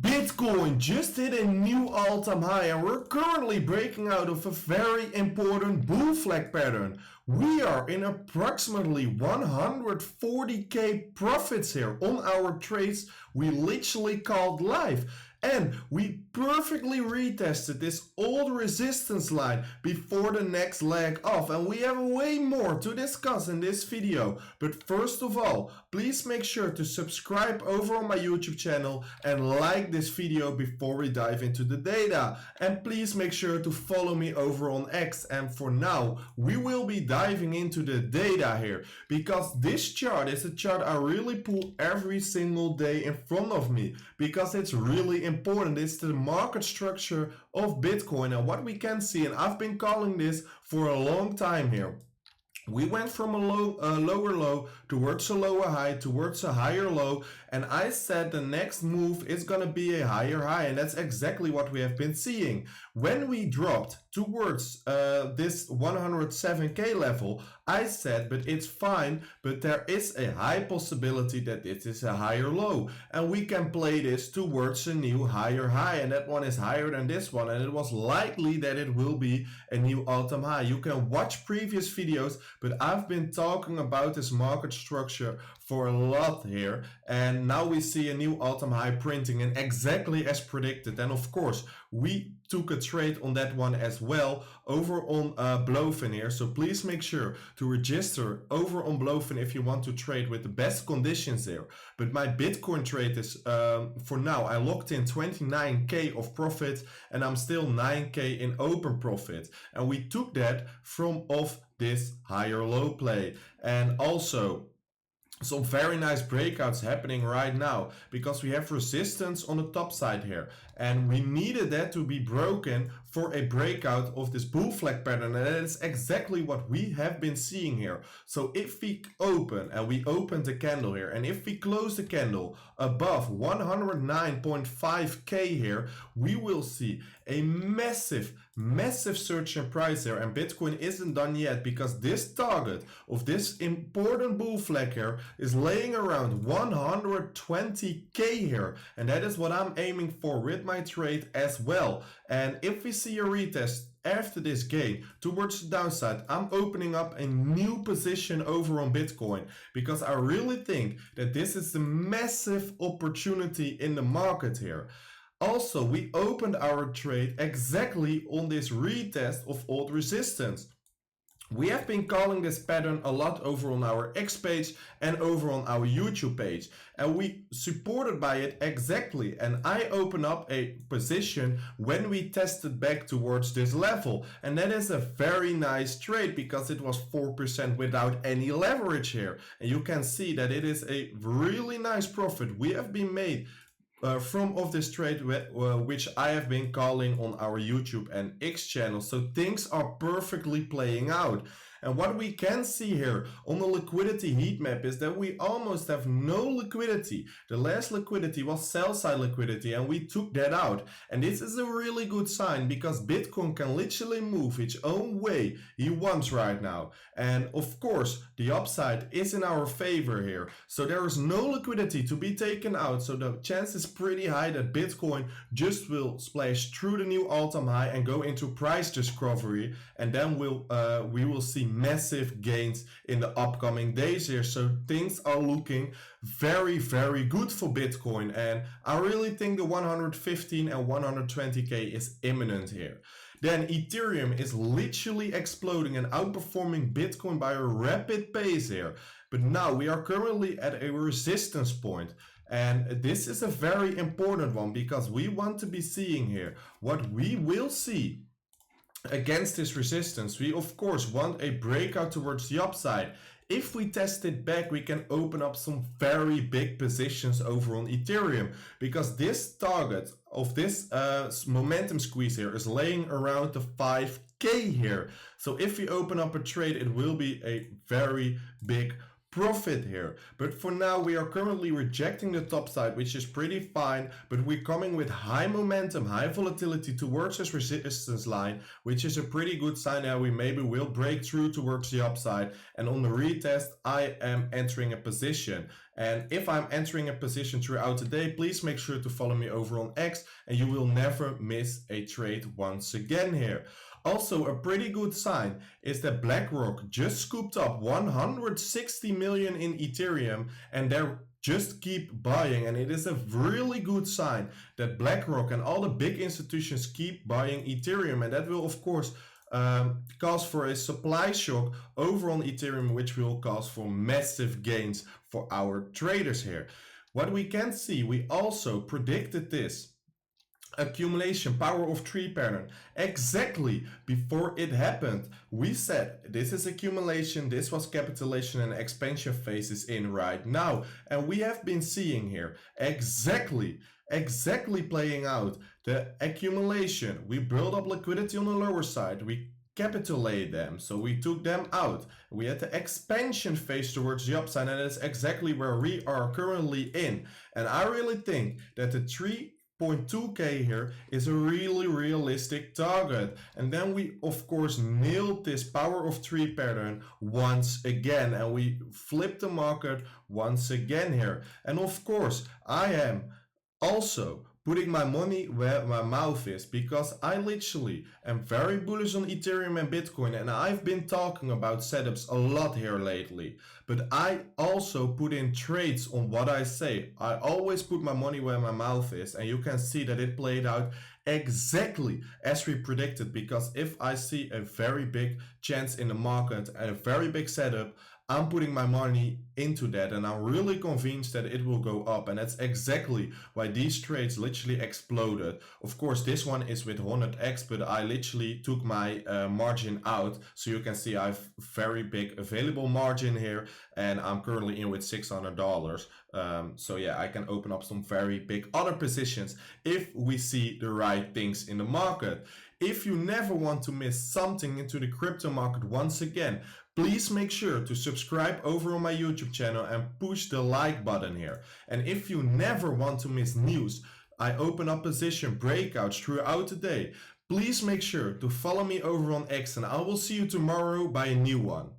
Bitcoin just hit a new all-time high and we're currently breaking out of a very important bull flag pattern. We are in approximately 140k profits here on our trades we literally called live. And we perfectly retested this old resistance line before the next leg off, and we have way more to discuss in this video. But first of all, please make sure to subscribe over on my YouTube channel and like this video before we dive into the data. And please make sure to follow me over on X. And for now, we will be diving into the data here, because this chart is a chart I really pull every single day in front of me, because it's really important. It's the market structure of Bitcoin and what we can see, and I've been calling this for a long time here. We went from a lower low towards a lower high, towards a higher low, and I said the next move is going to be a higher high, and that's exactly what we have been seeing. When we dropped towards this 107k level, I said, but it's fine, but there is a high possibility that it is a higher low, and we can play this towards a new higher high, and that one is higher than this one, and it was likely that it will be a new all-time high. You can watch previous videos, but I've been talking about this market structure for a lot here, and now we see a new all-time high printing, and exactly as predicted. And of course, we took a trade on that one as well over on Blofin here, so please make sure to register over on Blofin if you want to trade with the best conditions there. But my Bitcoin trade is for now, I locked in 29k of profit, and I'm still 9k in open profit, and we took that from off this higher low play. And also some very nice breakouts happening right now, because we have resistance on the top side here, and we needed that to be broken for a breakout of this bull flag pattern, and that is exactly what we have been seeing here. So if we open, and we opened the candle here, and if we close the candle above 109.5k here, we will see a massive surge in price here. And Bitcoin isn't done yet, because this target of this important bull flag here is laying around 120k here, and that is what I'm aiming for with my trade as well. And if we see a retest after this gain towards the downside, I'm opening up a new position over on Bitcoin, because I really think that this is a massive opportunity in the market here. Also, we opened our trade exactly on this retest of old resistance. We have been calling this pattern a lot over on our X page and over on our YouTube page, and we supported by it exactly. And I open up a position when we tested back towards this level, and that is a very nice trade, because it was 4% without any leverage here, and you can see that it is a really nice profit we have been made from of this trade, which I have been calling on our YouTube and X channel. So things are perfectly playing out. And what we can see here on the liquidity heat map is that we almost have no liquidity. The last liquidity was sell side liquidity, and we took that out. And this is a really good sign, because Bitcoin can literally move its own way he wants right now. And of course, the upside is in our favor here. So there is no liquidity to be taken out. So the chance is pretty high that Bitcoin just will splash through the new all-time high and go into price discovery. And then we will see massive gains in the upcoming days here. So things are looking very good for Bitcoin, and I really think the 115 and 120k is imminent here. Then Ethereum is literally exploding and outperforming Bitcoin by a rapid pace here. But now we are currently at a resistance point. And this is a very important one, because we want to be seeing here what we will see against this resistance. We of course want a breakout towards the upside. If we test it back, we can open up some very big positions over on Ethereum, because this target of this momentum squeeze here is laying around the 5k here. So if we open up a trade, it will be a very big profit here. But for now, we are currently rejecting the top side, which is pretty fine, but we're coming with high momentum, high volatility towards this resistance line, which is a pretty good sign that we maybe will break through towards the upside. And on the retest, I am entering a position. And if I'm entering a position throughout the day, please make sure to follow me over on X and you will never miss a trade once again here. Also, a pretty good sign is that BlackRock just scooped up 160 million in Ethereum and they're just keep buying, and it is a really good sign that BlackRock and all the big institutions keep buying Ethereum, and that will of course cause for a supply shock over on Ethereum, which will cause for massive gains for our traders here. What we can see, we also predicted this accumulation power of 3 pattern exactly before it happened. We said this is accumulation, this was capitulation, and expansion phase is in right now, and we have been seeing here exactly playing out the accumulation. We build up liquidity on the lower side, we capitulate them, so we took them out. We had the expansion phase towards the upside, and that's exactly where we are currently in. And I really think that the 3.2k here is a really realistic target. And then we of course nailed this power of 3 pattern once again, and we flipped the market once again here. And of course I am also putting my money where my mouth is, because I literally am very bullish on Ethereum and Bitcoin, and I've been talking about setups a lot here lately. But I also put in trades on what I say. I always put my money where my mouth is, and you can see that it played out exactly as we predicted, because if I see a very big chance in the market and a very big setup, I'm putting my money into that, and I'm really convinced that it will go up, and that's exactly why these trades literally exploded. Of course this one is with 100x, but I literally took my margin out, so you can see I have very big available margin here, and I'm currently in with $600. So yeah, I can open up some very big other positions if we see the right things in the market. If you never want to miss something into the crypto market once again, please make sure to subscribe over on my YouTube channel and push the like button here. And if you never want to miss news, I open up position breakouts throughout the day. Please make sure to follow me over on X, and I will see you tomorrow by a new one.